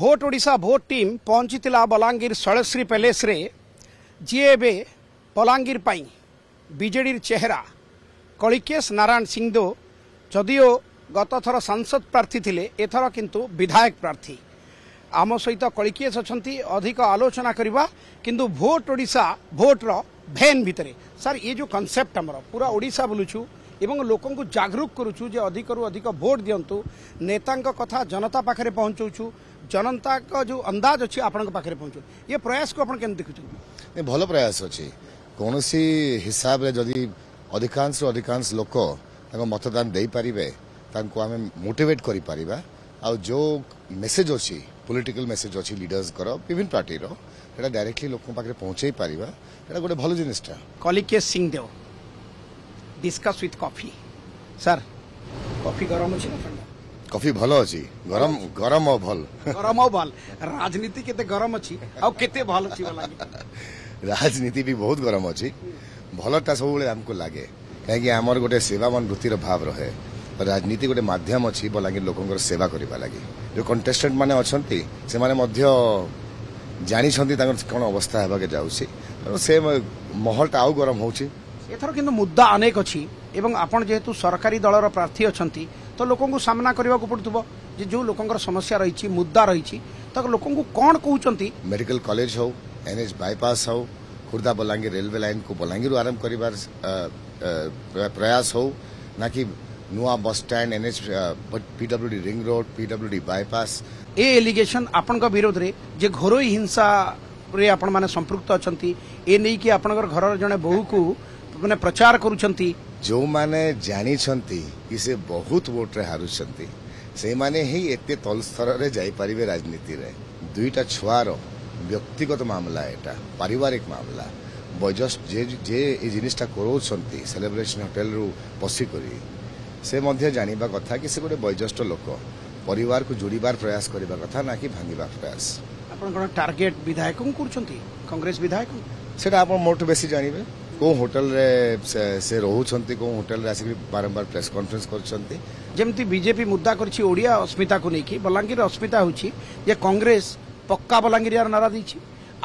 Vote Odisha vote team पहुंची Balangir Shailashree palace रे जी एबे बलांगीर पाई बीजेडी चेहरा कलिकेश नारायण सिंहदेव जदिओ गत थर सांसद प्रार्थी थिले एथर किंतु विधायक प्रार्थी आम सहित कलिकेश अछंती अधिक आलोचना करबा किंतु भोट ओडिशा भोट रो भेन भितरे सर ये जो कॉन्सेप्ट हमर पूरा ओडिशा बोलुछु एवं लोकों को जागरूक करूछु जे अधिक रु अधिक भोट दियंतु नेतांक कथा जनता पाखरे पहुंचौछु जनता का जो अंदाज अच्छी आपण पाखरे पहुंचु ये प्रयास को आपण केन देखुछु भल प्रयास अच्छी कौन सी हिसाब रे जदि अधिकांश लोक मतदान दे पारिबे तांको आमे मोटिवेट करि पारिबा आ जो मेसेज अच्छी पॉलिटिकल मेसेज अच्छी लीडर्स कर विभिन्न पार्टी रो एटा डायरेक्टली लोक पाखरे पहुंचै पारिबा एटा गोटे भल जिनिसटा Kalikesh Singhdeo discuss with coffee sir coffee गरम अछि ना ठंडा कॉफी भल अच्छी गरम गरम और भल गरम और भल राजनीति केते गरम अछि आ केते भल अछि वाला राजनीति भी बहुत गरम अच्छी भलटा सब हमको लगे कहीं आमर गोटे सेवावान वृत्तिर भाव रहे राजनीति गोटे माध्यम अच्छी बलांगीर लोकंर सेवा करबा लगी जो कंटेस्टेंट माने अछंती से माने मध्य जानी छंती तांकर कोन अवस्था हेबा के जाउसी से महलटा आउ गरम होउची एथर किंतु मुद्दा अनेक अछि एवं आपण जेहेतु सरकारी दलर प्रार्थी अछंती तो लोकों को सामना करबा को पड़तुबो जे जो लोकंर समस्या रहिछि मुद्दा रहिछि त लोकों को कोन कहउचंती मेडिकल कॉलेज हो एनएच बाईपास हो खुर्दा बलांगीर रेलवे लाइन को बलांगीर आरंभ करिबार प्रयास हो ना कि नुआ bus stand NH PWD ring road PWD bypass ए एलिगेशन आपण विरोध रे जे घरोई हिंसा रे आपण माने संपृक्त अछंती ए नै कि आपणकर घर जने बहु को माने प्रचार करूछंती जो माने जानी छंती कि से बहुत वोट रे हारुछंती से माने ही एते तल स्तर रे जाई परिबे राजनीति रे दुईटा छुआर व्यक्तिगत मामला एटा पारिवारिक मामला वयस्क जे जे ए जिनिसटा करोछंती सेलिब्रेशन होटल रु पसी करी से मध्य जानिबा कथा कि से गोटे वयस्क लोक परिवार को जोड़ीबार प्रयास करबा कथा ना कि भांगिबा प्रयास आपण कोन टार्गेट विधायक को करछंती कांग्रेस विधायक सेटा आपण मोट बेसी जानिबे को होटल रे से रहउछंती को होटल रे आसी बारंबार प्रेस कॉन्फ्रेंस करछंती जेमती बीजेपी मुद्दा करछि ओडिया अस्मिता को नेकी बलांगीर अस्मिता होछि जे कांग्रेस पक्का बलांगीर यार नारा दैछि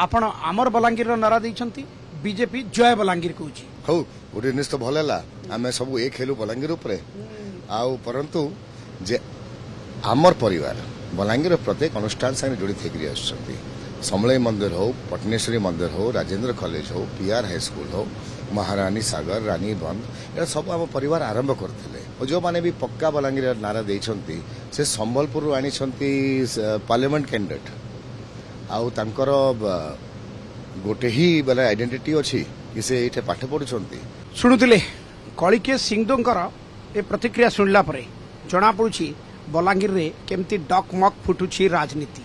आपण आमर बलांगीर रो नारा दैछंती बीजेपी जय बलांगीर कहउछि हौ ओडे निस तो भलेला आमे सब एक खेलु बलांगीर ऊपर आउ परंतु जे आमर परिवार बलांगीर प्रत्येक अनुष्ठान संगे जोड़ी थेकरी आछंती समलई मंदिर हो पटनेश्वरी मंदिर हो राजेंद्र कॉलेज हो पीआर हाई स्कूल हो महारानी सागर रानी बंद ये सब आम परिवार आरंभ करते और जो माने भी पक्का बलांगीर नारा देइछंती से संबलपुर आनी पार्लियामेंट कैंडिडेट आउ तांकर गोटे ही बेला आइडेंटिटी अच्छी कि से ये पाठ पढ़ुंट शुणुले कलिकेश सिंहदेव ए प्रतिक्रिया शुणला जना पड़ुछि बलांगीर रे केमती डकमक फुटुछि राजनीति।